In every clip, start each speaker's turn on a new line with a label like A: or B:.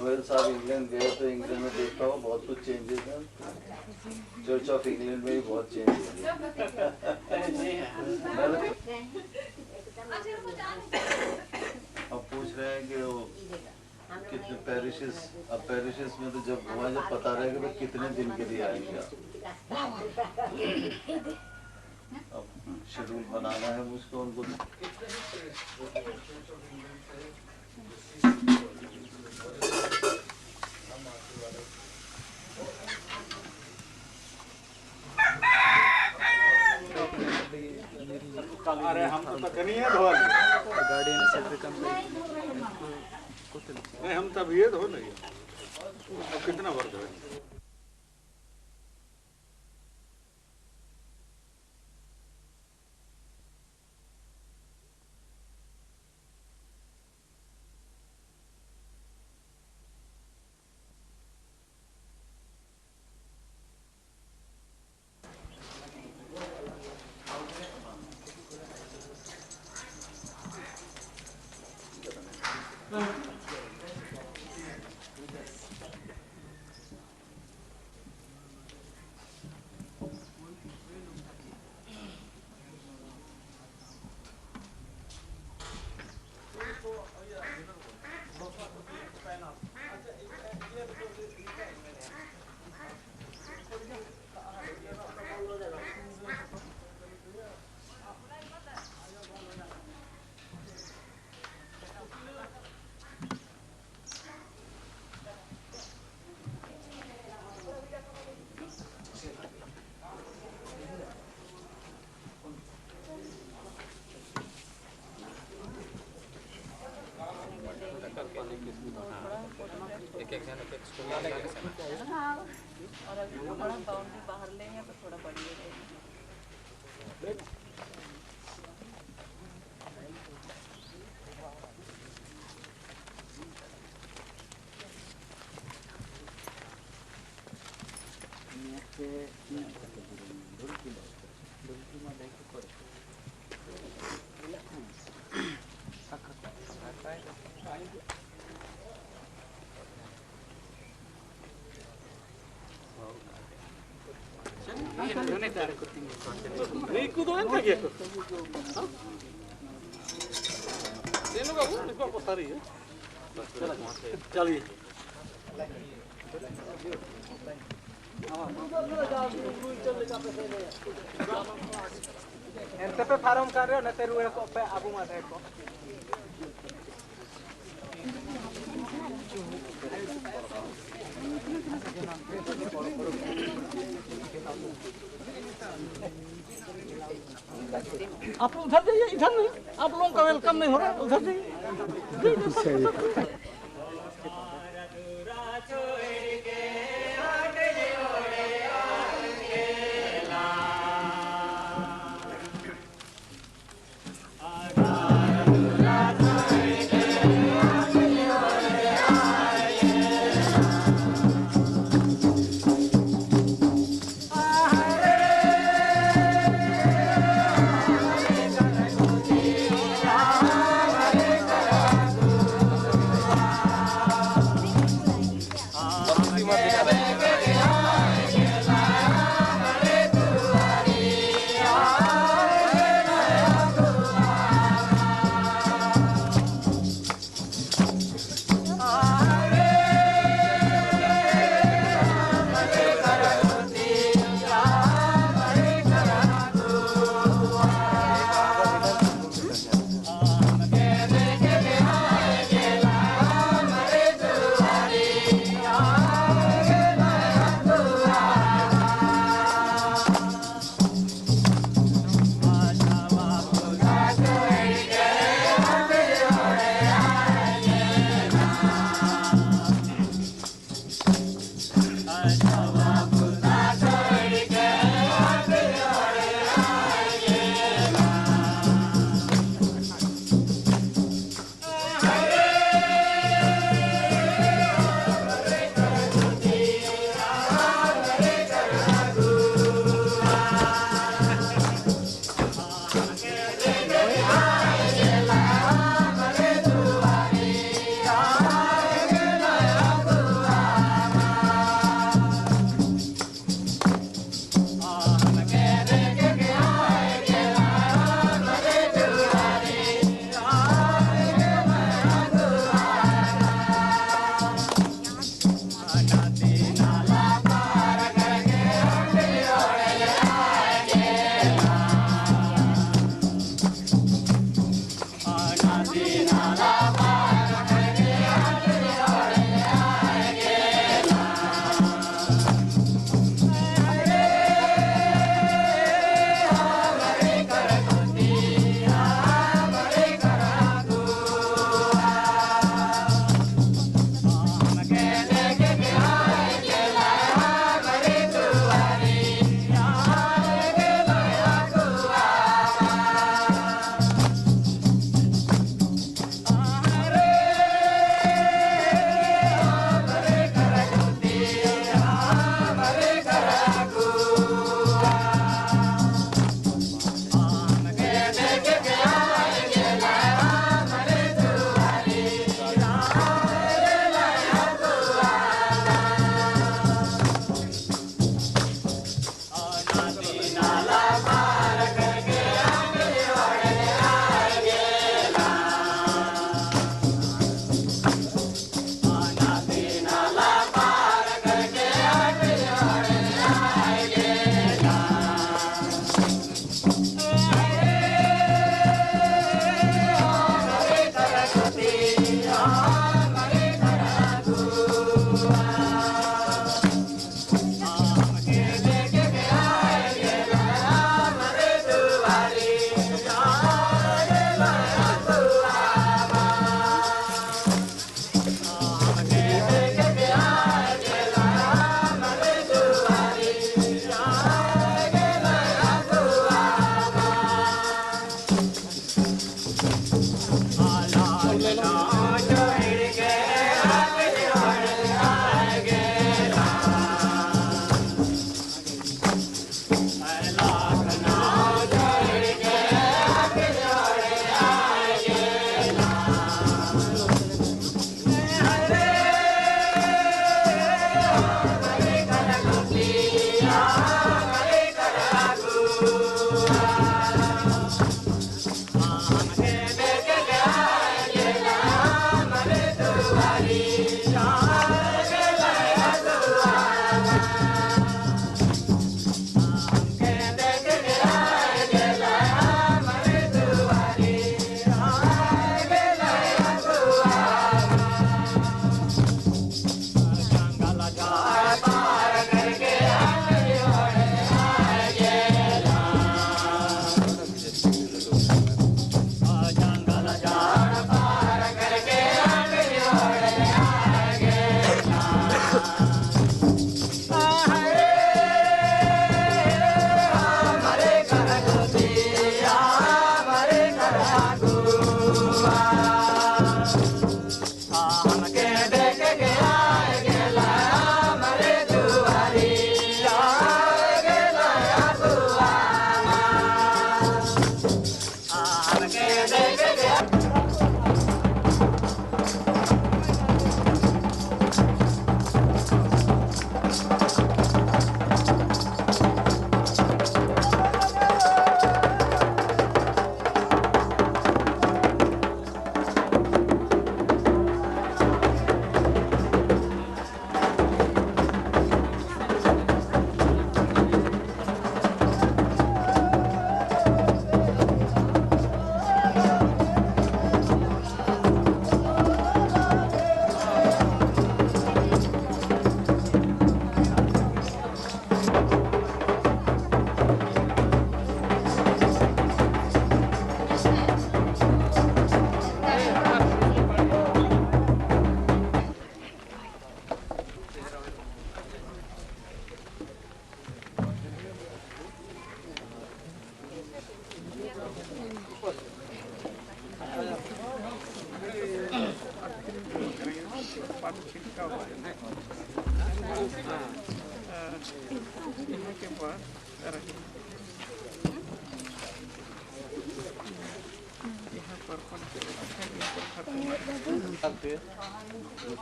A: गोयल साहब इंग्लैंड गए तो इंग्लैंड में देखा हो बहुत कुछ चेंजेस हैं। चर्च ऑफ इंग्लैंड में भी बहुत चेंजेस हैं। अब पूछ रहे हैं कि वो कितने पैरिशेस, अब पैरिशेस में तो जब हुआ जब पता रहेगा कि कितने दिन के लिए आएंगे आप। अब शेड्यूल बनाना है मुझको उनको।
B: अरे हम तो कनी है धोल
C: गाड़ी ने सब कम
B: नहीं, हम तब ये धो नहीं अब कितना भर दो।
D: और अभी थोड़ा बाउंड्री बाहर लेंगे तो थोड़ा बढ़िया रहेगा।
B: Ikut doang tak ya? Ini loh kamu, ini kok postari ya? Cali.
C: एंते पे फार्म कर रहे हो ना तेरे रुए को पे आबू मत है को
B: आप लोग उधर जाइए, इधर नहीं, आप लोगों का वेलकम नहीं हो रहा, उधर जाइए।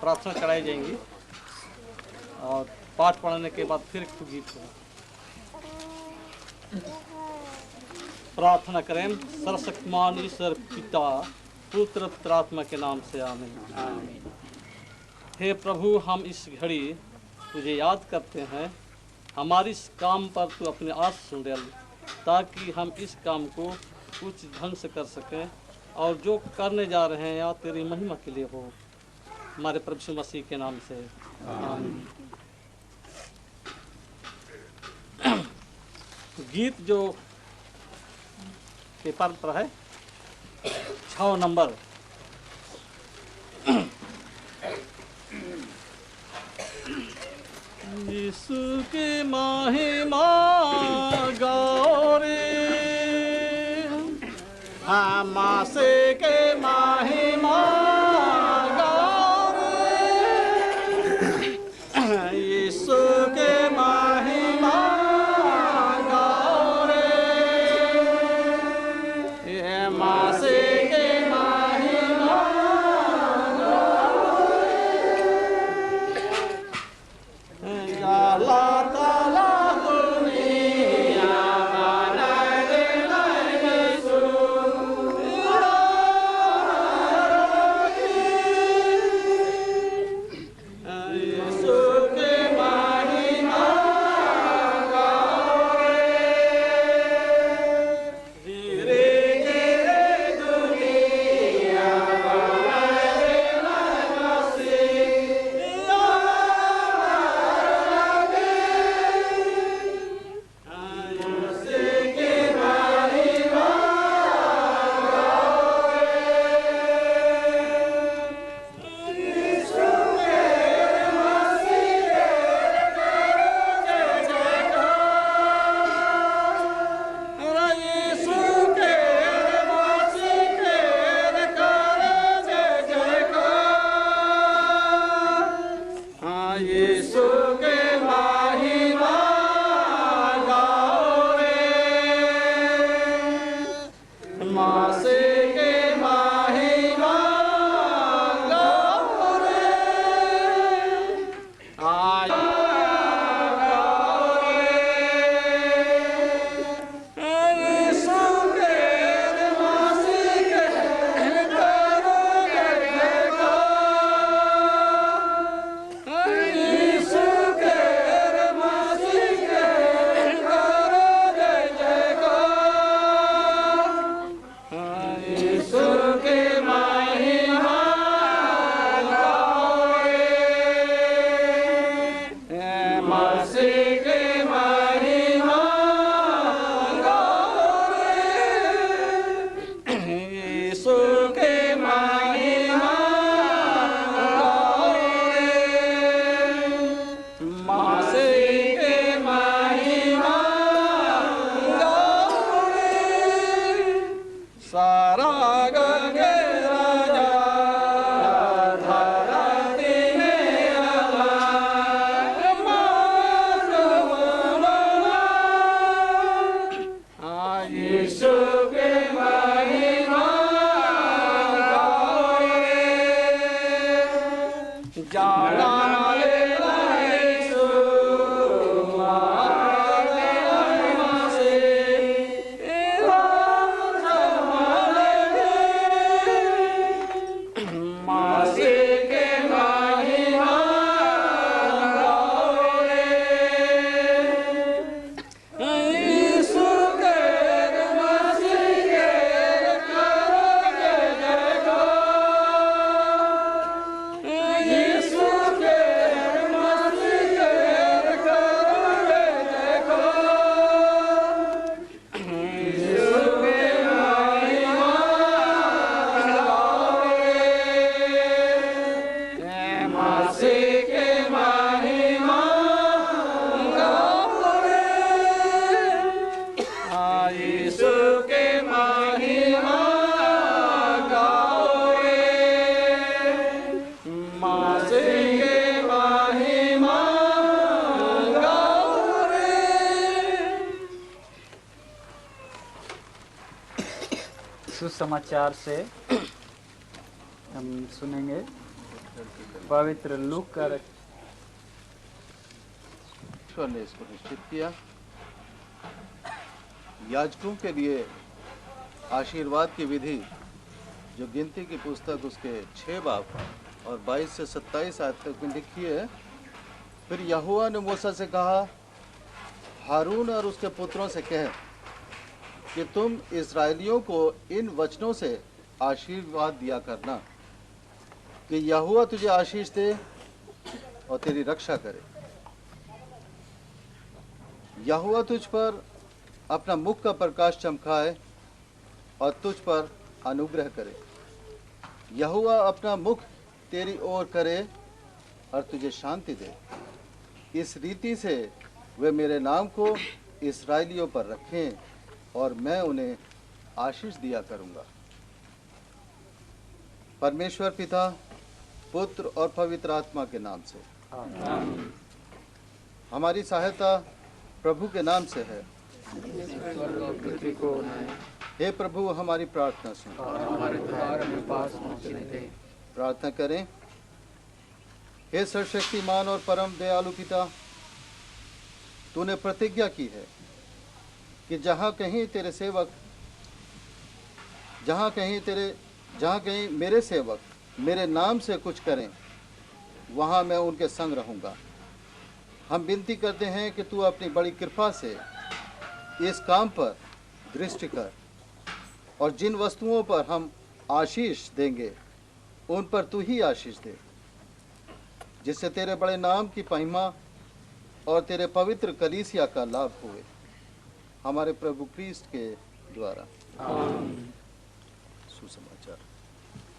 B: प्रार्थना कराई जाएंगी और पाठ पढ़ने के बाद फिर एक गीत होगा। प्रार्थना करें। सर्वशक्तिमान ईश्वर पिता पुत्र पवित्रात्मा के नाम से आमीन। हे प्रभु, हम इस घड़ी तुझे याद करते हैं। हमारी इस काम पर तू अपने आस सुन ले, ताकि हम इस काम को उचित ढंग से कर सकें। और जो करने जा रहे हैं या तेरी महिमा के लिए हो, हमारे प्रभु यीशु मसीह के नाम से आमीन। गीत जो पेपर पर है 6 नंबर। यीशु की महिमा गाओ रे, मसीह के महिमा गाओ रे, यीशु के महिमा गाओ रे, ये मसीह के महिमा गाओ रे। अल्लाह ताला दुनिया बनाए दे
C: सुसमाचार से हम सुनेंगे पवित्र लूक का।
A: ईश्वर ने इसको निश्चित किया। याजकों के लिए आशीर्वाद की विधि जो गिनती की पुस्तक उसके 6 बाब और 22 से 27 आयत तक में लिखी है। फिर यहोवा ने मूसा से कहा, हारून और उसके पुत्रों से कह कि तुम इस्राएलियों को इन वचनों से आशीर्वाद दिया करना कि यहोवा तुझे आशीष दे और तेरी रक्षा करे। यहोवा तुझ पर अपना मुख का प्रकाश चमकाए और तुझ पर अनुग्रह करे। यहोवा अपना मुख तेरी ओर करे और तुझे शांति दे। इस रीति से वे मेरे नाम को इस्राएलियों पर रखें और मैं उन्हें आशीष दिया करूंगा। परमेश्वर पिता, पुत्र और पवित्र आत्मा के नाम से। हमारी सहायता प्रभु के नाम से है। हे प्रभु, हमारी प्रार्थना सुन। प्रार्थना करें। हे सर्वशक्तिमान और परम दयालु पिता, तूने प्रतिज्ञा की है कि जहाँ कहीं मेरे सेवक मेरे नाम से कुछ करें, वहाँ मैं उनके संग रहूँगा। हम विनती करते हैं कि तू अपनी बड़ी कृपा से इस काम पर दृष्टि कर और जिन वस्तुओं पर हम आशीष देंगे उन पर तू ही आशीष दे, जिससे तेरे बड़े नाम की महिमा और तेरे पवित्र कलीसिया का लाभ हुए, हमारे प्रभु क्रिस्ट के द्वारा। सुसमाचार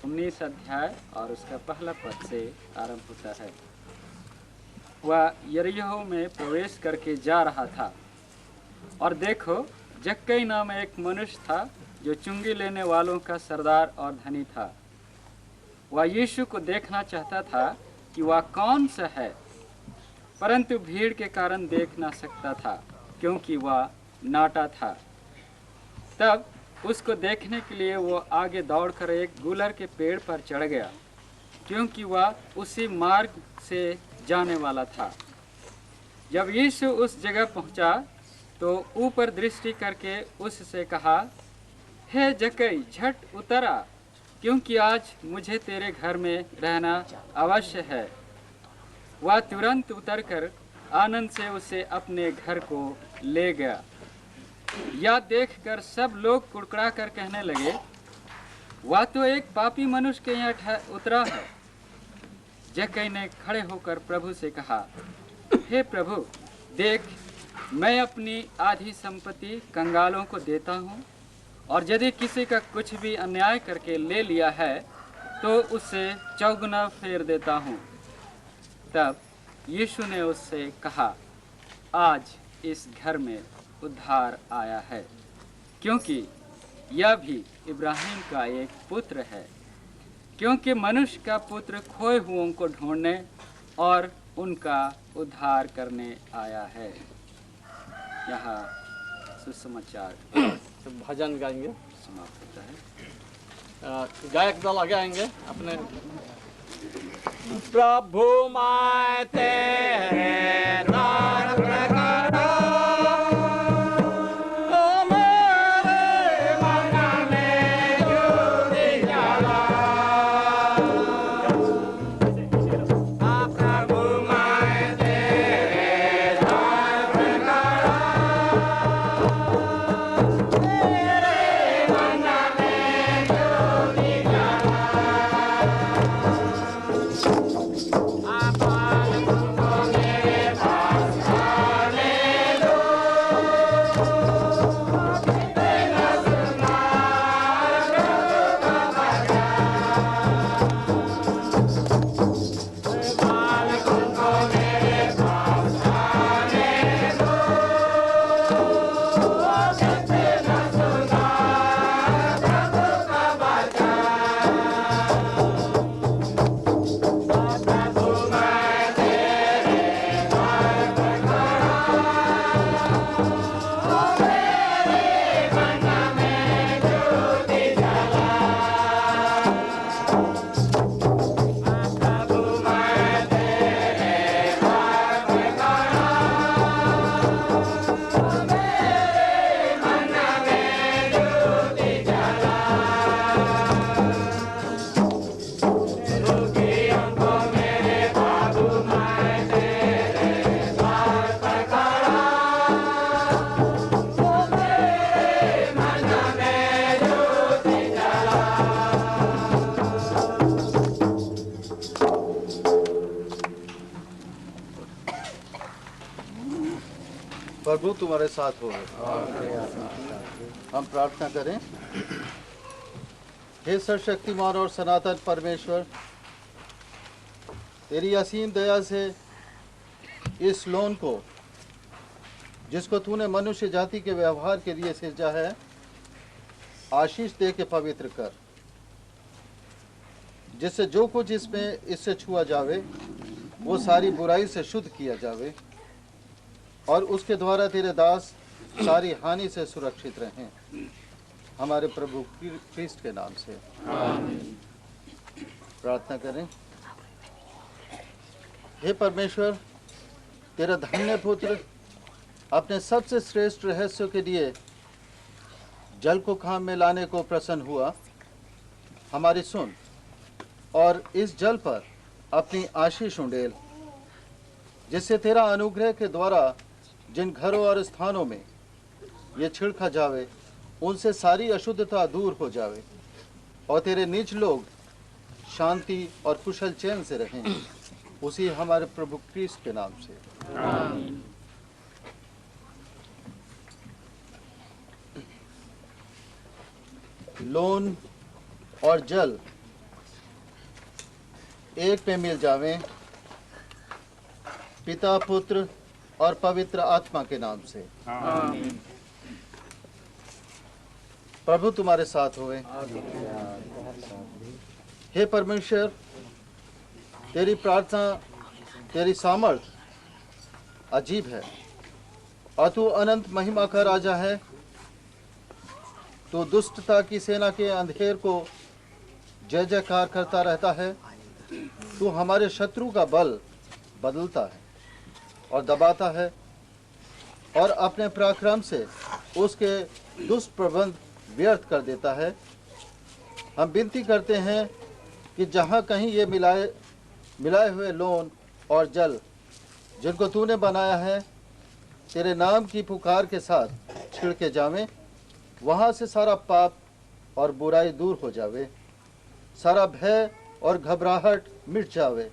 C: 19 अध्याय और उसका पहला पद से आरंभ होता है। वह यरीहो में प्रवेश करके जा रहा था और देखो, जक्कई नाम एक मनुष्य था जो चुंगी लेने वालों का सरदार और धनी था। वह यीशु को देखना चाहता था कि वह कौन सा है, परंतु भीड़ के कारण देख ना सकता था क्योंकि वह नाटा था। तब उसको देखने के लिए वो आगे दौड़कर एक गुलर के पेड़ पर चढ़ गया, क्योंकि वह उसी मार्ग से जाने वाला था। जब यीशु उस जगह पहुंचा तो ऊपर दृष्टि करके उससे कहा, हे जक्कई, झट उतर आ, क्योंकि आज मुझे तेरे घर में रहना अवश्य है। वह तुरंत उतरकर आनंद से उसे अपने घर को ले गया। यह देखकर सब लोग कुड़कुड़ा कर कहने लगे, वह तो एक पापी मनुष्य के यहाँ उतरा है। जक्कई ने खड़े होकर प्रभु से कहा, हे प्रभु, देख, मैं अपनी आधी संपत्ति कंगालों को देता हूँ, और यदि किसी का कुछ भी अन्याय करके ले लिया है तो उसे चौगुना फेर देता हूँ। तब यीशु ने उससे कहा, आज इस घर में उद्धार आया है, क्योंकि यह भी इब्राहिम का एक पुत्र है, क्योंकि मनुष्य का पुत्र खोए हुओं को ढूंढने और उनका उद्धार करने आया है। यहाँ सुसमाचार
B: भजन गाएंगे,
C: समाप्त होता है।
B: गायक दल आगे आएंगे अपने। प्रभु मैं तेरे द्वार प्रगटा, ओ मेरे मन में ज्योति जला। प्रभु मैं तेरे द्वार प्रगटा, मेरे मन में ज्योति जला। आप
A: प्रभु तुम्हारे साथ हो। हम प्रार्थना करें। हे सर्वशक्तिमान और सनातन परमेश्वर, तेरी असीम दया से इस लोन को, जिसको तूने मनुष्य जाति के व्यवहार के लिए सृजा है, आशीष दे के पवित्र कर, जिससे जो कुछ इसमें इससे छुआ जावे वो सारी बुराई से शुद्ध किया जावे और उसके द्वारा तेरे दास सारी हानि से सुरक्षित रहें, हमारे प्रभु क्रिस्ट के नाम से प्रार्थना करें। हे परमेश्वर, तेरा धन्य पुत्र अपने सबसे श्रेष्ठ रहस्यों के लिए जल को काम में लाने को प्रसन्न हुआ। हमारी सुन और इस जल पर अपनी आशीष उंडेल, जिससे तेरा अनुग्रह के द्वारा जिन घरों और स्थानों में ये छिड़का जावे उनसे सारी अशुद्धता दूर हो जावे और तेरे निज लोग शांति और कुशल चैन से रहें, उसी हमारे प्रभु क्रिस्ट के नाम से। लोन और जल एक में मिल जावें, पिता, पुत्र और पवित्र आत्मा के नाम से। प्रभु तुम्हारे साथ होवे। हे परमेश्वर, तेरी प्रार्थना, तेरी सामर्थ अजीब है और तू अनंत महिमा का राजा है। तू दुष्टता की सेना के अंधेर को जय जयकार करता रहता है। तू हमारे शत्रु का बल बदलता है और दबाता है और अपने पराक्रम से उसके दुष्ट प्रबंध व्यर्थ कर देता है। हम विनती करते हैं कि जहाँ कहीं ये मिलाए हुए लोन और जल जिनको तूने बनाया है, तेरे नाम की पुकार के साथ छिड़के जावें, वहाँ से सारा पाप और बुराई दूर हो जावे, सारा भय और घबराहट मिट जावे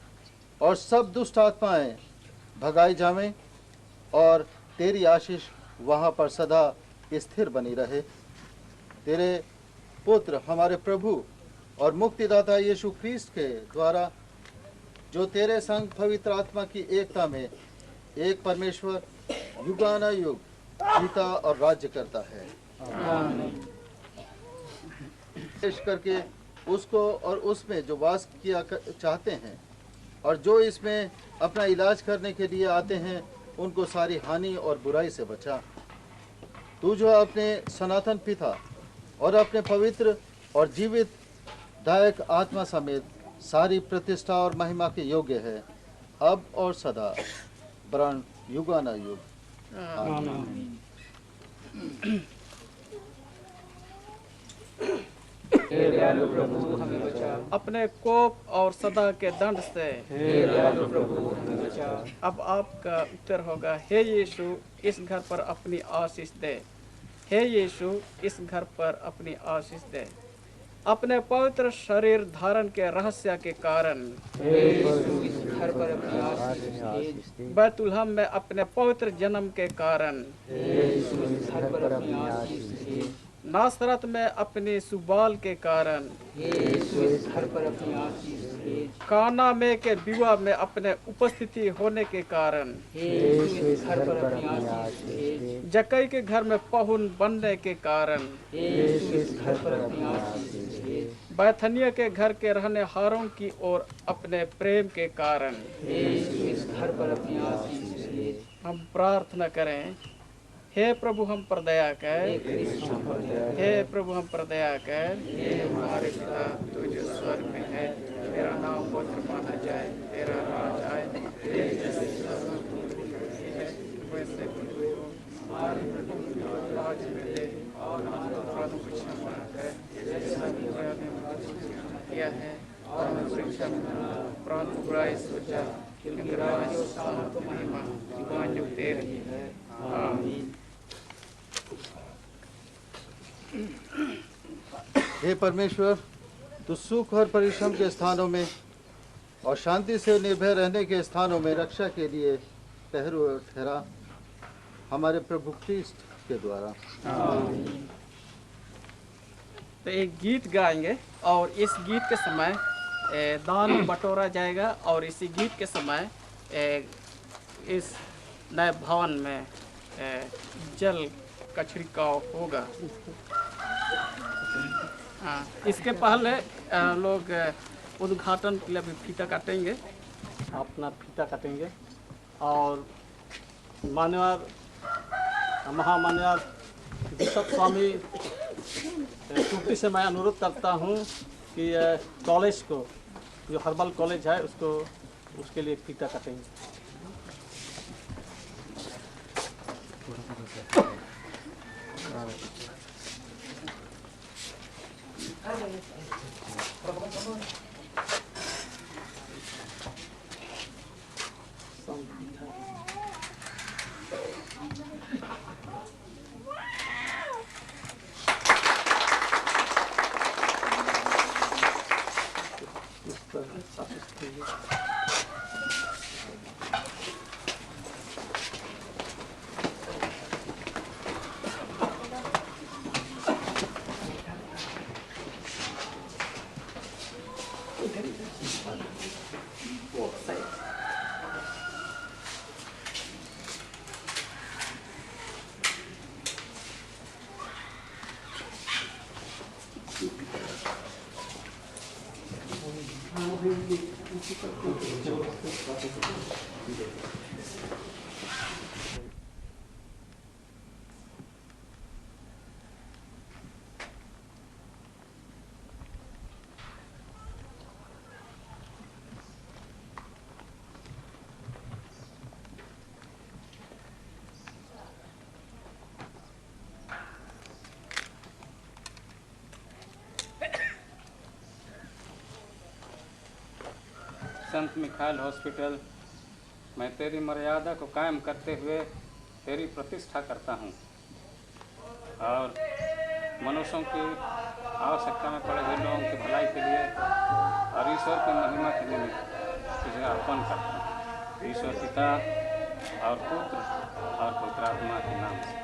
A: और सब दुष्ट आत्माएं भगाई जावें और तेरी आशीष वहाँ पर सदा स्थिर बनी रहे। तेरे पुत्र हमारे प्रभु और मुक्तिदाता यीशु ख्रीस्त के द्वारा, जो तेरे संग पवित्र आत्मा की एकता में एक परमेश्वर युगानुयुग जीता और राज्य करता है। पेश करके उसको और उसमें जो वास किया चाहते हैं और जो इसमें अपना इलाज करने के लिए आते हैं, उनको सारी हानि और बुराई से बचा। तू जो अपने सनातन पिता और अपने पवित्र और जीवित दायक आत्मा समेत सारी प्रतिष्ठा और महिमा के योग्य है, अब और सदा वरन युगानुयुग। आमीन।
C: हे दयालु प्रभु हमें बचा।
B: अपने कोप और सदा के दंड से
C: हे दयालु प्रभु हमें बचा।
B: अब आपका उत्तर होगा, हे यीशु इस घर पर अपनी आशीष दे। हे यीशु इस घर पर अपनी आशीष दे। अपने पवित्र शरीर धारण के रहस्य के कारण
C: हे यीशु इस घर पर अपनी आशीष दे।
B: बैतुलहम में अपने पवित्र जन्म के कारण
C: हे यीशु इस घर पर अपनी आशीष दे।
B: नासरत में अपनी सुबाल के कारण
C: हे यीशु इस घर पर अपनी आशीष दे।
B: काना में के विवाह में अपने उपस्थिति होने के कारण
C: हे यीशु इस घर पर अपनी आशीष दे।
B: जक्कई के घर में पहुन बनने के कारण
C: हे यीशु इस घर पर अपनी आशीष दे।
B: बैथनिया के घर के रहने हारों की ओर अपने प्रेम के कारण
C: हे यीशु इस घर पर अपनी आशीष दे।
B: हम प्रार्थना करें। हे प्रभु हम पर दया कर। हे प्रभु हम पर दया कर। हे हमारे पिता तू जो स्वर्ग में है, तेरा नाम पवित्र माना जाए, तेरा राज आए, तेरी जैसे स्वर्ग में है वैसे पृथ्वी हो। हमारे प्रभु आज मिले और हमारे अपराधों को क्षमा कर, जैसा कि हमने किया है, और हमें परीक्षा में प्रांत बुराई सोचा, क्योंकि राज और सामर्थ और महिमा युगानुयुग तेरी है। आमीन।
A: हे परमेश्वर, तू सुख और परिश्रम के स्थानों में और शांति से निर्भय रहने के स्थानों में रक्षा के लिए ठहरा। हमारे प्रभु ख्रिस्त के द्वारा।
E: तो एक गीत गाएंगे और इस गीत के समय दान बटोरा जाएगा और इसी गीत के समय इस नए भवन में जल का छिड़काव होगा। हाँ, इसके पहले लोग उद्घाटन के लिए भी फीता काटेंगे।
B: अपना फीता काटेंगे और मान्यवर महामान्यवर बिशप स्वामी टूटी से मैं अनुरोध करता हूँ कि कॉलेज को, जो हर्बल कॉलेज है, उसके लिए फीता काटेंगे।
C: संत मिखाइल हॉस्पिटल, मैं तेरी मर्यादा को कायम करते हुए तेरी प्रतिष्ठा करता हूँ और मनुष्यों की आवश्यकता में पड़े हुए लोगों की भलाई के लिए और ईश्वर की महिमा के निमित्त तुझे अर्पण करता हूँ। ईश्वर पिता और पुत्र और पवित्र आत्मा के नाम से।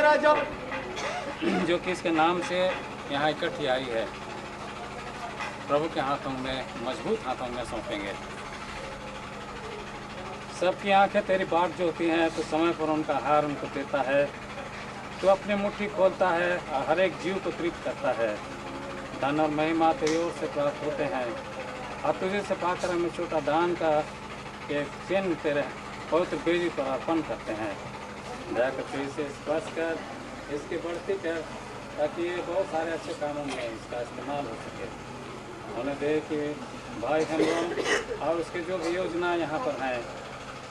E: आ जाओ।
C: जो कि इसके नाम से यहाँ इकट्ठी आई है, प्रभु के हाथों में, मजबूत हाथों में सौंपेंगे। सबकी आंखें तेरी बाट जो होती हैं, तो समय पर उनका आहार उनको देता है। तो अपनी मुट्ठी खोलता है और हर एक जीव को तृप्त करता है। धन और महिमा तेरी ओर से प्राप्त होते हैं और तुझे से पाकर हमें छोटा दान का एक चिन्ह तेरे पवित्र बेदी पर अर्पण करते हैं। दया कर तू इसे स्पर्श कर, इसकी बढ़ती कर, ताकि ये बहुत सारे अच्छे कामों में इसका इस्तेमाल हो सके। उन्हें दे कि भाई हम और उसके जो भी योजना यहाँ पर हैं,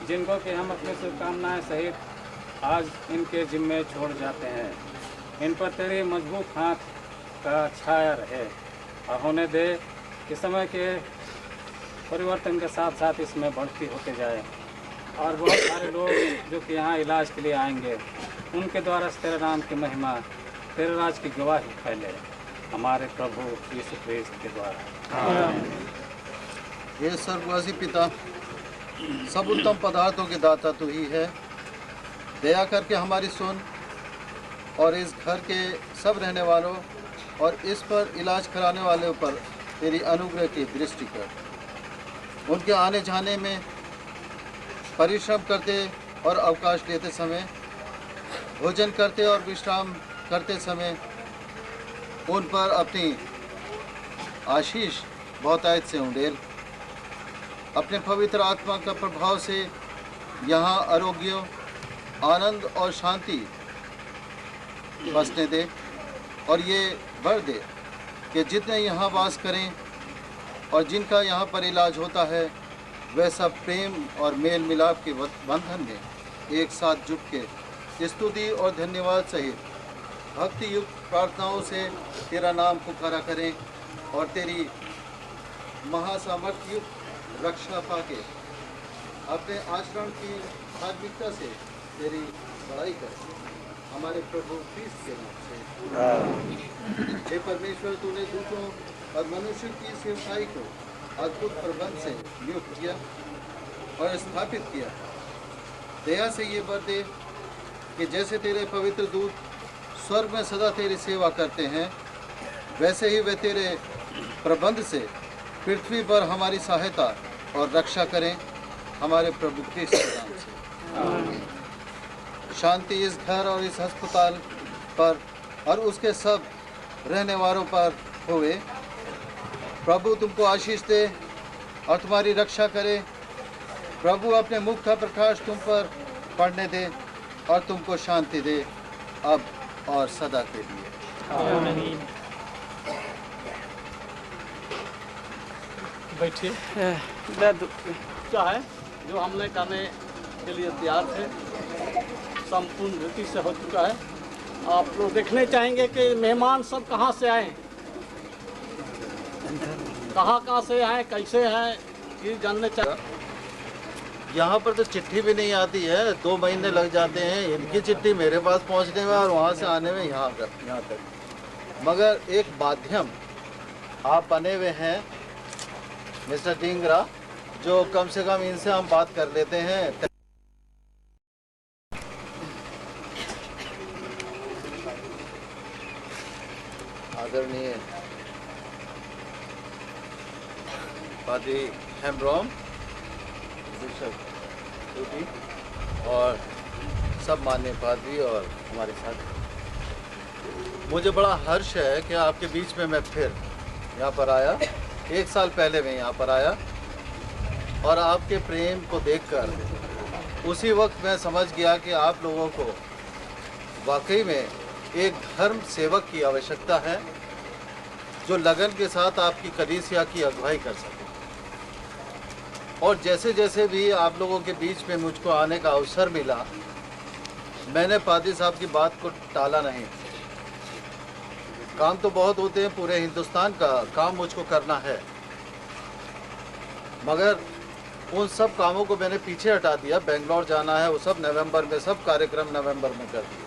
C: जिनको कि हम अपनी शुभकामनाएँ सहित आज इनके जिम्मे छोड़ जाते हैं, इन पर तेरे मजबूत हाथ का छाया रहे और होने दे कि समय के परिवर्तन के साथ साथ इसमें बढ़ती होते जाए और बहुत सारे लोग जो कि यहाँ इलाज के लिए आएंगे, उनके द्वारा तेरे नाम की महिमा, तेरे राज की गवाही फैले, हमारे प्रभु यीशु ख्रीस्त के द्वारा।
A: हे स्वर्गवासी पिता, सब उत्तम पदार्थों के दाता तू ही है। दया करके हमारी सुन और इस घर के सब रहने वालों और इस पर इलाज कराने वालों पर तेरी अनुग्रह की दृष्टि कर। उनके आने जाने में, परिश्रम करते और अवकाश लेते समय, भोजन करते और विश्राम करते समय उन पर अपनी आशीष बहुतायत से उंडेल। अपने पवित्र आत्मा का प्रभाव से यहाँ आरोग्य, आनंद और शांति बसने दे और ये बढ़ दे कि जितने यहाँ वास करें और जिनका यहाँ पर इलाज होता है, वे सब प्रेम और मेल मिलाप के बंधन में एक साथ जुट के स्तुति और धन्यवाद सहित भक्ति युक्त प्रार्थनाओं से तेरा नाम पुकारा करें और तेरी महासामर्थ्य युक्त रक्षा पाके अपने आचरण की धार्मिकता से तेरी बड़ाई करें, हमारे प्रभु ख्रीस्त के नाम से। हे परमेश्वर, तूने दूतों और मनुष्य की सेवकाई को अद्भुत प्रबंध से नियुक्त किया और स्थापित किया। दया से ये वर दे कि जैसे तेरे पवित्र दूत स्वर्ग में सदा तेरी सेवा करते हैं, वैसे ही वे तेरे प्रबंध से पृथ्वी पर हमारी सहायता और रक्षा करें, हमारे प्रभु ख्रीस्त के नाम से। शांति इस घर और इस अस्पताल पर और उसके सब रहने वालों पर होवे। प्रभु तुमको आशीष दे और तुम्हारी रक्षा करे। प्रभु अपने मुख का प्रकाश तुम पर पड़ने दे और तुमको शांति दे, अब और सदा के लिए।
B: बैठिए। क्या है जो हमने करने के लिए तैयार थे, संपूर्ण रीति से हो चुका है। आप लोग देखने चाहेंगे कि मेहमान सब कहाँ से आए, कहाँ से आए, कैसे हैं, ये जानने चाहिए।
A: यहाँ पर तो चिट्ठी भी नहीं आती है, 2 महीने लग जाते हैं इनकी चिट्ठी मेरे पास पहुँचने में और वहाँ से आने में यहाँ तक। मगर एक माध्यम आप बने हुए हैं मिस्टर टिंगरा, जो कम से कम इनसे हम बात कर लेते हैं। आदरणीय पादरी हेम्ब्रोम, बिशप टूटी और सब मान्य पादरी और हमारे साथ, मुझे बड़ा हर्ष है कि आपके बीच में मैं फिर यहाँ पर आया। 1 साल पहले मैं यहाँ पर आया और आपके प्रेम को देखकर उसी वक्त मैं समझ गया कि आप लोगों को वाकई में एक धर्म सेवक की आवश्यकता है, जो लगन के साथ आपकी कलीसिया की अगुवाई कर सके। और जैसे जैसे भी आप लोगों के बीच में मुझको आने का अवसर मिला, मैंने पादरी साहब की बात को टाला नहीं। काम तो बहुत होते हैं, पूरे हिंदुस्तान का काम मुझको करना है, मगर उन सब कामों को मैंने पीछे हटा दिया। बेंगलोर जाना है, वो सब नवंबर में, सब कार्यक्रम नवंबर में कर दिया,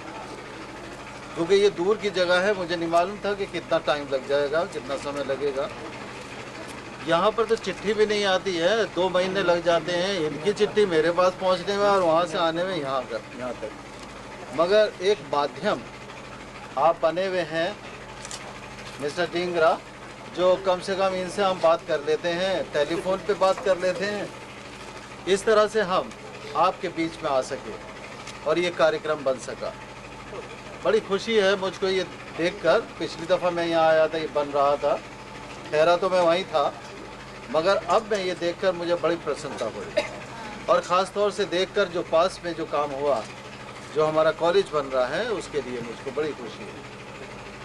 A: क्योंकि ये दूर की जगह है। मुझे नहीं मालूम था कि कितना टाइम लग जाएगा, कितना समय लगेगा। यहाँ पर तो चिट्ठी भी नहीं आती है, 2 महीने लग जाते हैं इनकी चिट्ठी मेरे पास पहुँचने में और वहाँ से आने में यहाँ तक। मगर एक माध्यम आप बने हुए हैं मिस्टर डिंगरा, जो कम से कम इनसे हम बात कर लेते हैं, टेलीफोन पे बात कर लेते हैं। इस तरह से हम आपके बीच में आ सके और ये कार्यक्रम बन सका। बड़ी खुशी है मुझको ये देखकर। पिछली दफ़ा मैं यहाँ आया था, ये बन रहा था, ठहरा तो मैं वहीं था, मगर अब मैं ये देखकर मुझे बड़ी प्रसन्नता हुई। और ख़ास तौर से देखकर जो पास में जो काम हुआ, जो हमारा कॉलेज बन रहा है, उसके लिए मुझको बड़ी खुशी है।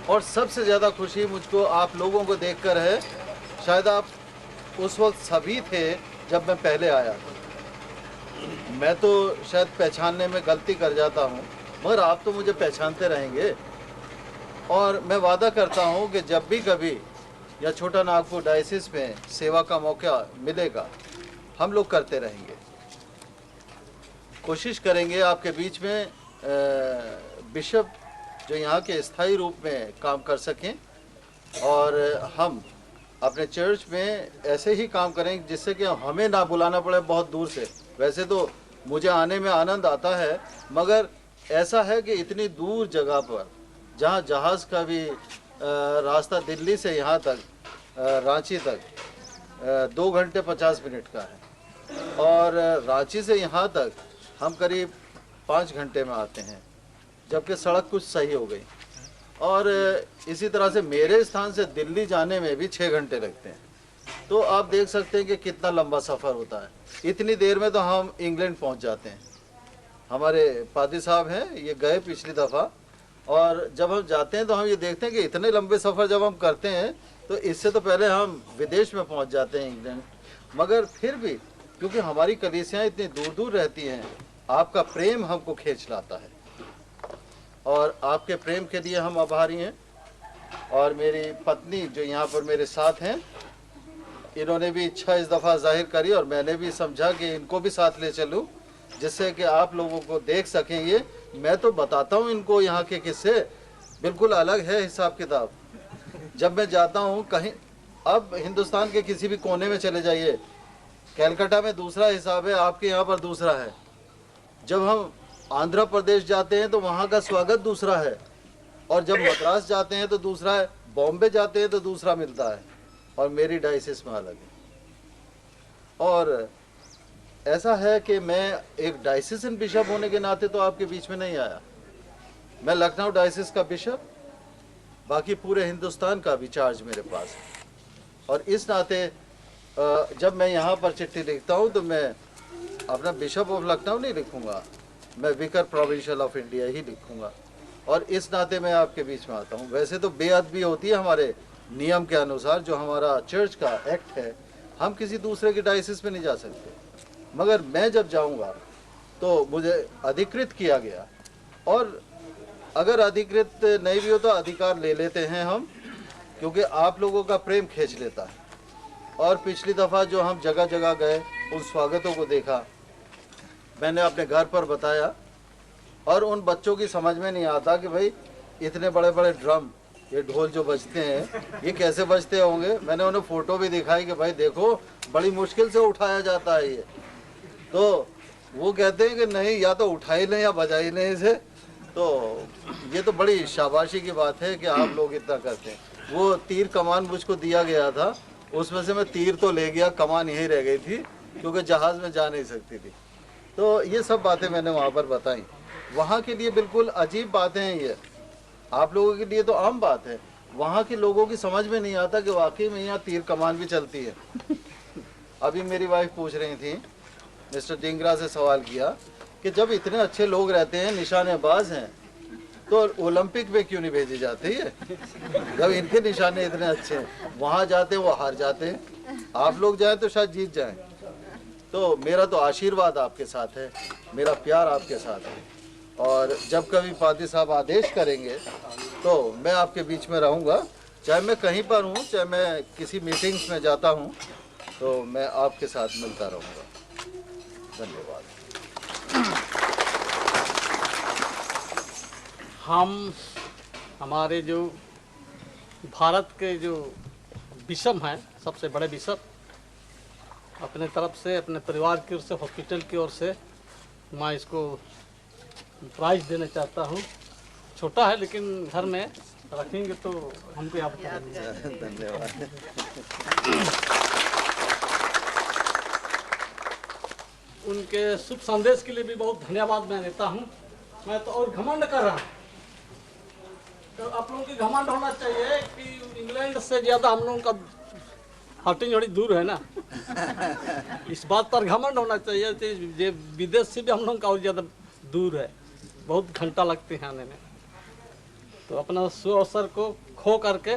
A: और सबसे ज़्यादा खुशी मुझको आप लोगों को देखकर है। शायद आप उस वक्त सभी थे जब मैं पहले आया था। मैं तो शायद पहचानने में गलती कर जाता हूँ, मगर आप तो मुझे पहचानते रहेंगे। और मैं वादा करता हूँ कि जब भी कभी या छोटा नागपुर डायसिस में सेवा का मौका मिलेगा, हम लोग करते रहेंगे। कोशिश करेंगे आपके बीच में बिशप जो यहाँ के स्थायी रूप में काम कर सकें, और हम अपने चर्च में ऐसे ही काम करें जिससे कि हमें ना बुलाना पड़े बहुत दूर से। वैसे तो मुझे आने में आनंद आता है, मगर ऐसा है कि इतनी दूर जगह पर, जहाँ जहाज़ का भी रास्ता दिल्ली से यहाँ तक रांची तक 2 घंटे 50 मिनट का है, और रांची से यहाँ तक हम करीब 5 घंटे में आते हैं, जबकि सड़क कुछ सही हो गई। और इसी तरह से मेरे स्थान से दिल्ली जाने में भी 6 घंटे लगते हैं। तो आप देख सकते हैं कि कितना लंबा सफ़र होता है। इतनी देर में तो हम इंग्लैंड पहुंच जाते हैं। हमारे पादी साहब हैं, ये गए पिछली दफ़ा, और जब हम जाते हैं तो हम ये देखते हैं कि इतने लंबे सफ़र जब हम करते हैं तो इससे तो पहले हम विदेश में पहुंच जाते हैं, इंग्लैंड। मगर फिर भी क्योंकि हमारी कलीसियाँ इतनी दूर दूर रहती हैं, आपका प्रेम हमको खींच लाता है, और आपके प्रेम के लिए हम आभारी हैं। और मेरी पत्नी जो यहाँ पर मेरे साथ हैं, इन्होंने भी इच्छा इस दफ़ा जाहिर करी, और मैंने भी समझा कि इनको भी साथ ले चलूँ, जिससे कि आप लोगों को देख सकें। ये मैं तो बताता हूँ इनको यहाँ के किस्से, बिल्कुल अलग है हिसाब किताब। जब मैं जाता हूँ कहीं, अब हिंदुस्तान के किसी भी कोने में चले जाइए, कलकत्ता में दूसरा हिसाब है, आपके यहाँ पर दूसरा है। जब हम आंध्र प्रदेश जाते हैं तो वहाँ का स्वागत दूसरा है, और जब मद्रास जाते हैं तो दूसरा है, बॉम्बे जाते हैं तो दूसरा मिलता है, और मेरी डायसिस में अलग है। और ऐसा है कि मैं एक डायसिसन बिशप होने के नाते तो आपके बीच में नहीं आया। मैं लखनऊ डायसिस का बिशप, बाकी पूरे हिंदुस्तान का भी चार्ज मेरे पास है। और इस नाते जब मैं यहाँ पर चिट्ठी लिखता हूँ तो मैं अपना बिशप ऑफ लखनऊ नहीं लिखूँगा, मैं विकर प्रोविंशियल ऑफ इंडिया ही लिखूँगा। और इस नाते मैं आपके बीच में आता हूँ। वैसे तो बेअदबी होती है हमारे नियम के अनुसार, जो हमारा चर्च का एक्ट है, हम किसी दूसरे की डायसिस में नहीं जा सकते। मगर मैं जब जाऊँगा तो मुझे अधिकृत किया गया, और अगर अधिकृत नहीं भी हो तो अधिकार ले लेते हैं हम, क्योंकि आप लोगों का प्रेम खींच लेता है। और पिछली दफ़ा जो हम जगह जगह गए, उन स्वागतों को देखा, मैंने अपने घर पर बताया, और उन बच्चों की समझ में नहीं आता कि भाई इतने बड़े बड़े ड्रम, ये ढोल जो बजते हैं, ये कैसे बजते होंगे। मैंने उन्हें फ़ोटो भी दिखाई कि भाई देखो, बड़ी मुश्किल से उठाया जाता है ये। तो वो कहते हैं कि नहीं, या तो उठा ही लें या बजा ही लें इसे। तो ये तो बड़ी शाबाशी की बात है कि आप लोग इतना करते हैं। वो तीर कमान मुझको दिया गया था, उसमें से मैं तीर तो ले गया, कमान यहीं रह गई थी, क्योंकि जहाज़ में जा नहीं सकती थी। तो ये सब बातें मैंने वहाँ पर बताई। वहाँ के लिए बिल्कुल अजीब बातें हैं ये, आप लोगों के लिए तो आम बात है। वहाँ के लोगों की समझ में नहीं आता कि वाकई में यहाँ तीर कमान भी चलती है। अभी मेरी वाइफ पूछ रही थी, मिस्टर डिंगरा से सवाल किया कि जब इतने अच्छे लोग रहते हैं, निशानेबाज हैं, तो ओलंपिक में क्यों नहीं भेजे जाते ये? जब इनके निशाने इतने अच्छे हैं, वहाँ जाते वो हार जाते हैं, आप लोग जाएं तो शायद जीत जाएं। तो मेरा तो आशीर्वाद आपके साथ है, मेरा प्यार आपके साथ है, और जब कभी पादी साहब आदेश करेंगे तो मैं आपके बीच में रहूँगा। चाहे मैं कहीं पर हूँ, चाहे मैं किसी मीटिंग्स में जाता हूँ, तो मैं आपके साथ मिलता रहूँगा। धन्यवाद।
B: हम हमारे जो भारत के जो बिशप हैं, सबसे बड़े बिशप, अपने तरफ से, अपने परिवार की ओर से, हॉस्पिटल की ओर से मैं इसको प्राइज देना चाहता हूँ। छोटा है लेकिन घर में रखेंगे तो हमको यहाँ बता देंगे।
A: धन्यवाद।
B: उनके शुभ संदेश के लिए भी बहुत धन्यवाद मैं देता हूँ। मैं तो और घमंड कर रहा हूँ, तो आप लोगों की घमंड होना चाहिए कि इंग्लैंड से ज़्यादा हम लोगों का हटिंग थोड़ी दूर है ना। इस बात पर घमंड होना चाहिए कि विदेश से भी हम लोगों का और ज़्यादा दूर है, बहुत घंटा लगते हैं आने में। तो अपना सुअवसर को खो करके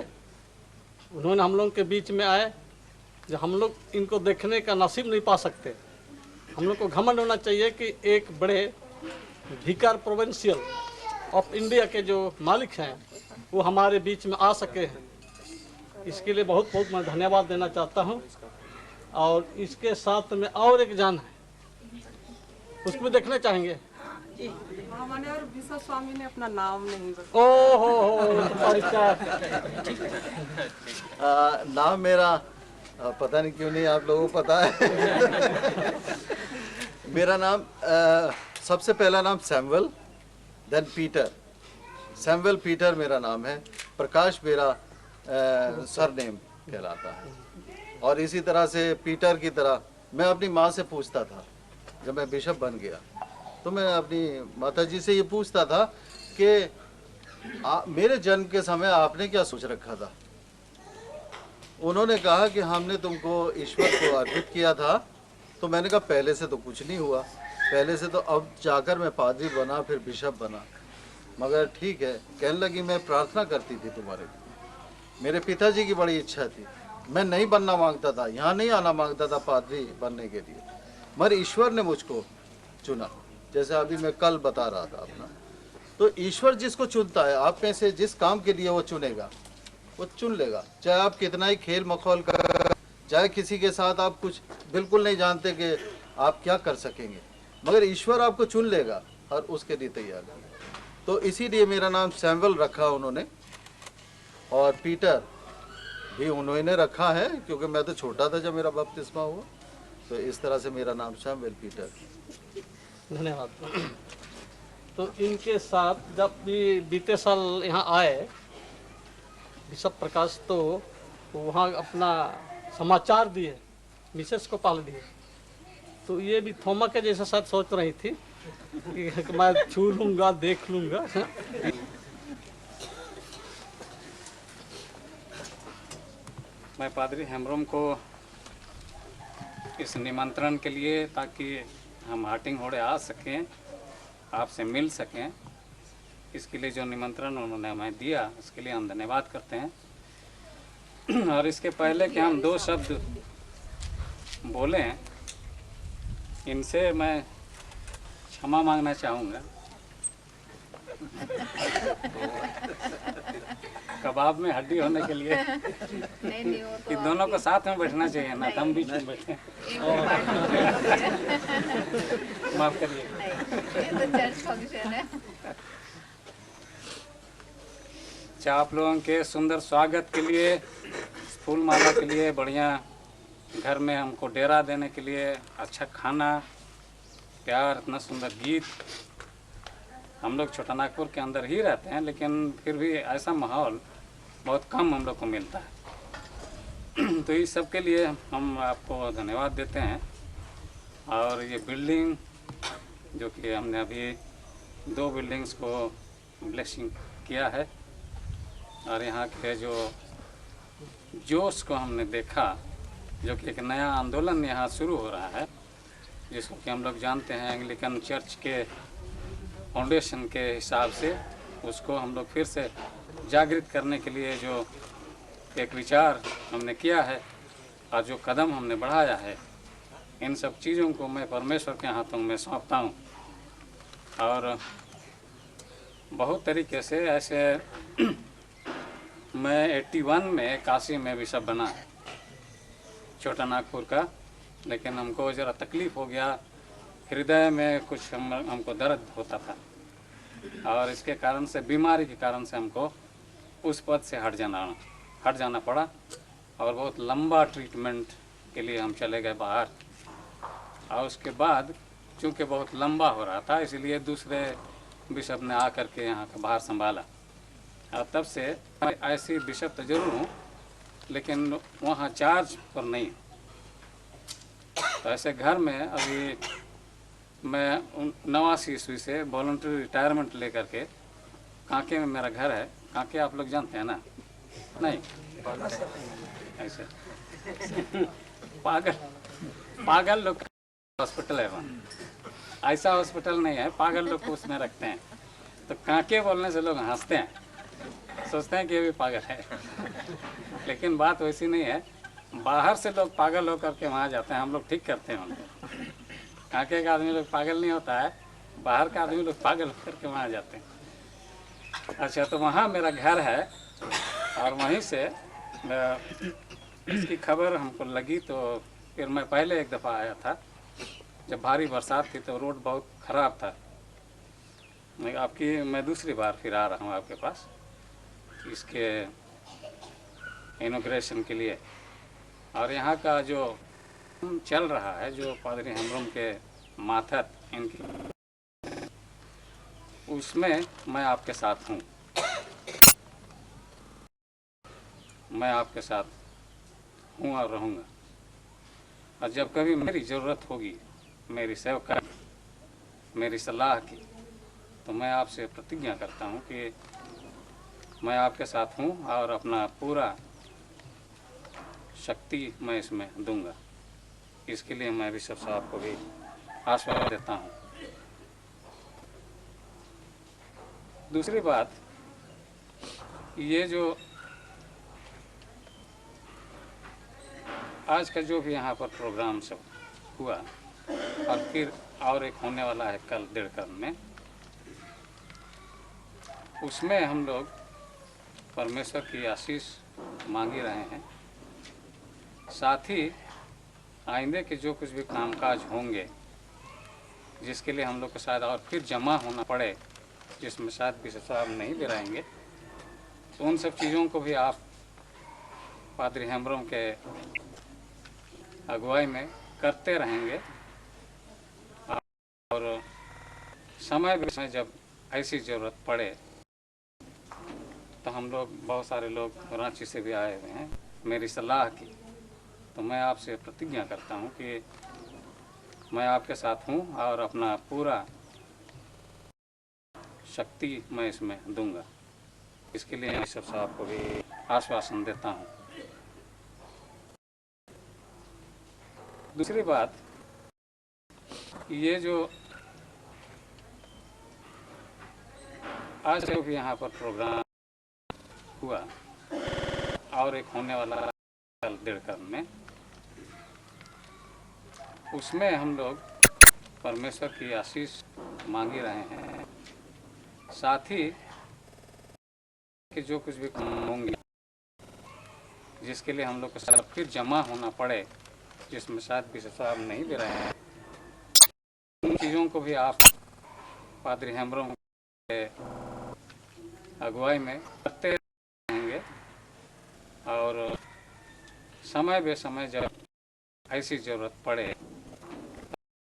B: उन्होंने हम लोग के बीच में आए, जो हम लोग इनको देखने का नसीब नहीं पा सकते। हम लोग को घमंड होना चाहिए कि एक बड़े भिकार प्रोविंशियल ऑफ इंडिया के जो मालिक हैं वो हमारे बीच में आ सके हैं। इसके लिए बहुत बहुत मैं धन्यवाद देना चाहता हूँ। और इसके साथ में और एक जान है, उसको भी देखना चाहेंगे।
D: मैंने और विश्व स्वामी ने अपना नाम नहीं बताया।
A: नाम मेरा पता नहीं क्यों नहीं आप लोगों को पता है। मेरा नाम सबसे पहला नाम Samuel, then Peter. Samuel Peter मेरा नाम है। प्रकाश मेरा सरनेम कहलाता है। और इसी तरह से पीटर की तरह मैं अपनी माँ से पूछता था, जब मैं बिशप बन गया तो मैं अपनी माताजी से ये पूछता था कि मेरे जन्म के समय आपने क्या सोच रखा था। उन्होंने कहा कि हमने तुमको ईश्वर को अर्पित किया था। तो मैंने कहा पहले से तो कुछ नहीं हुआ, पहले से तो अब जाकर मैं पादरी बना, फिर बिशप बना। मगर ठीक है, कहने लगी मैं प्रार्थना करती थी तुम्हारे लिए। मेरे पिताजी की बड़ी इच्छा थी, मैं नहीं बनना मांगता था, यहाँ नहीं आना मांगता था पादरी बनने के लिए, मगर ईश्वर ने मुझको चुना। जैसे अभी मैं कल बता रहा था अपना, तो ईश्वर जिसको चुनता है, आप में से जिस काम के लिए वो चुनेगा वो चुन लेगा। चाहे आप कितना ही खेल मखौल कर, चाहे किसी के साथ आप कुछ बिल्कुल नहीं जानते कि आप क्या कर सकेंगे, मगर ईश्वर आपको चुन लेगा और उसके लिए तैयार है। तो इसीलिए मेरा नाम सैमुअल रखा उन्होंने, और पीटर भी उन्होंने रखा है क्योंकि मैं तो छोटा था जब मेरा बपतिस्मा हुआ। तो इस तरह से मेरा नाम सैमुअल पीटर।
B: धन्यवाद। तो इनके साथ जब भी बीते साल यहाँ आए बिशप प्रकाश, तो वहाँ अपना समाचार दिए, मिसेस को पाल दिए। तो ये भी थोमा के जैसा शायद सोच रही थी कि मैं छू लूँगा, देख लूँगा।
C: मैं पादरी हेम्ब्रोम को इस निमंत्रण के लिए, ताकि हम हाटिंग होड़े आ सकें, आपसे मिल सकें, इसके लिए जो निमंत्रण उन्होंने हमें दिया उसके लिए हम धन्यवाद करते हैं। और इसके पहले कि हम 2 शब्द बोलें, इनसे मैं क्षमा मांगना चाहूँगा। कबाब में हड्डी होने के लिए कि दोनों को साथ में बैठना चाहिए ना, हम बीच में बैठे। माफ करिए। आप लोगों के सुंदर स्वागत के लिए, फूल माला के लिए, बढ़िया घर में हमको डेरा देने के लिए, अच्छा खाना, प्यार, इतना सुंदर गीत। हम लोग छोटा नागपुर के अंदर ही रहते हैं, लेकिन फिर भी ऐसा माहौल बहुत कम हम लोग को मिलता है। तो इस सब के लिए हम आपको धन्यवाद देते हैं। और ये बिल्डिंग जो कि हमने अभी 2 बिल्डिंग्स को ब्लेसिंग किया है, और यहाँ के जो जोश को हमने देखा, जो कि एक नया आंदोलन यहाँ शुरू हो रहा है, जिसको कि हम लोग जानते हैं एंग्लिकन चर्च के फाउंडेशन के हिसाब से, उसको हम लोग फिर से जागृत करने के लिए जो एक विचार हमने किया है और जो कदम हमने बढ़ाया है, इन सब चीज़ों को मैं परमेश्वर के हाथों में सौंपता हूँ। और बहुत तरीके से ऐसे मैं 81 में काशी में बिशप बना, छोटा नागपुर का, लेकिन हमको ज़रा तकलीफ़ हो गया, हृदय में कुछ हमको दर्द होता था, और इसके कारण से, बीमारी के कारण से हमको उस पद से हट जाना पड़ा। और बहुत लंबा ट्रीटमेंट के लिए हम चले गए बाहर, और उसके बाद चूँकि बहुत लंबा हो रहा था, इसलिए दूसरे
F: बिशप ने आकर के यहाँ का भार संभाला। और तब से ऐसी बिशप तो जरूर हूँ, लेकिन वहाँ चार्ज पर नहीं। तो ऐसे घर में अभी मैं 89 ईस्वी से वॉलंटरी रिटायरमेंट लेकर के कांके में मेरा घर है। कांके आप लोग जानते हैं ना? नहीं, ऐसे पागल लोग हॉस्पिटल है वहाँ। ऐसा हॉस्पिटल नहीं है, पागल लोग को उसमें रखते हैं। तो कांके बोलने से लोग हंसते हैं, सोचते हैं कि ये भी पागल है। लेकिन बात वैसी नहीं है। बाहर से लोग पागल होकर के वहाँ जाते हैं, हम लोग ठीक करते हैं उनको। कांके का आदमी लोग पागल नहीं होता है, बाहर का आदमी लोग पागल होकर के वहाँ जाते हैं। अच्छा, तो वहाँ मेरा घर है और वहीं से इसकी खबर हमको लगी। तो फिर मैं पहले एक दफ़ा आया था जब भारी बरसात थी, तो रोड बहुत ख़राब था। मैं दूसरी बार फिर आ रहा हूँ आपके पास इसके इनॉग्रेशन के लिए। और यहाँ का जो चल रहा है, जो पादरी हेम्ब्रोम के माथत इनकी, उसमें मैं आपके साथ हूँ। मैं आपके साथ हूँ और रहूँगा। और जब कभी मेरी ज़रूरत होगी, मेरी सेवका, मेरी सलाह की, तो मैं आपसे प्रतिज्ञा करता हूँ कि मैं आपके साथ हूँ और अपना पूरा शक्ति मैं इसमें दूंगा। इसके लिए मैं बिशप साहब को भी आश्वासन देता हूँ। दूसरी बात, ये जो आज का जो भी यहाँ पर प्रोग्राम सब हुआ और फिर और एक होने वाला है कल 1.5 कल में, उसमें हम लोग परमेश्वर की आशीष मांगी रहे हैं। साथ ही आइंदे के जो कुछ भी कामकाज होंगे, जिसके लिए हम लोग को शायद और फिर जमा होना पड़े, जिसमें शायद बिशप साहब नहीं भी रहेंगे, तो उन सब चीज़ों को भी आप पादरी हेम्ब्रोम के अगुवाई में करते रहेंगे। और समय में जब ऐसी ज़रूरत पड़े, तो हम लोग बहुत सारे लोग रांची से भी आए हुए हैं मेरी सलाह की, तो मैं आपसे प्रतिज्ञा करता हूं कि मैं आपके साथ हूं और अपना पूरा शक्ति मैं इसमें दूंगा। इसके लिए बिशप साहब को भी आश्वासन देता हूं। दूसरी बात, ये जो आज जो भी यहाँ पर प्रोग्राम हुआ और एक होने वाला कल 1.5 कल में, उसमें हम लोग परमेश्वर की आशीष मांगी रहे हैं। साथ ही कि जो कुछ भी होंगे, जिसके लिए हम लोग को शायद फिर जमा होना पड़े, जिसमें शायद बिशप साहब नहीं भी रहे हैं, उन चीज़ों को भी आप पादरी हेम्ब्रोम के अगुवाई में करते रहेंगे। और समय बेसमय जब ऐसी ज़रूरत पड़े,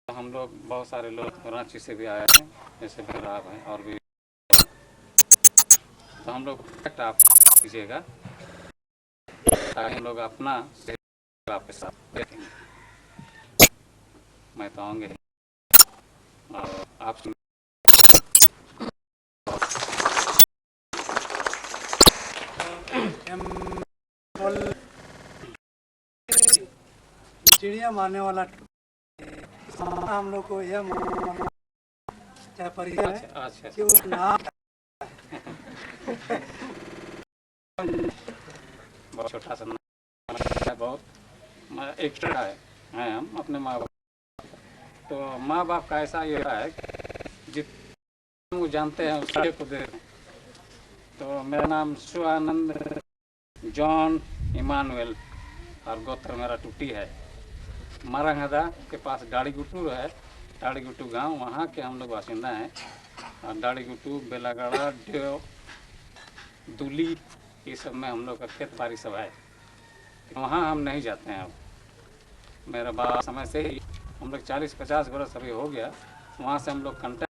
F: तो हम लोग बहुत सारे लोग रांची से भी आए हैं, जैसे भैरव हैं और भी, तो हम लोग आप कीजिएगा ताकि हम लोग अपना आपके साथ देखेंगे। मैं तो आऊँगे और आप
G: चिड़िया मारने वाला हम लोग को यह क्या परिचय है
F: अच्छा
G: कि उस नाम
F: बहुत छोटा सा है, बहुत एक्स्ट्रा है हम अपने माँ बाप। तो माँ बाप का ऐसा ये है जितना वो जानते हैं उसके को दे। तो मेरा नाम शिवानंद जॉन इमानुएल और गोत्र मेरा टूटी है। मारंगदा के पास डाड़ीगुटू है, डाड़ीगुटू गांव, वहाँ के हम लोग बासिंदा हैं। और डाड़ीगुटू, बेलागड़ा, डेव, दूली, ये सब में हम लोग का खेत बाड़ी सब है। वहाँ हम नहीं जाते हैं। अब मेरा बाप समय से ही हम लोग 40-50 बरस अभी हो गया, वहाँ से हम लोग कंटेक्ट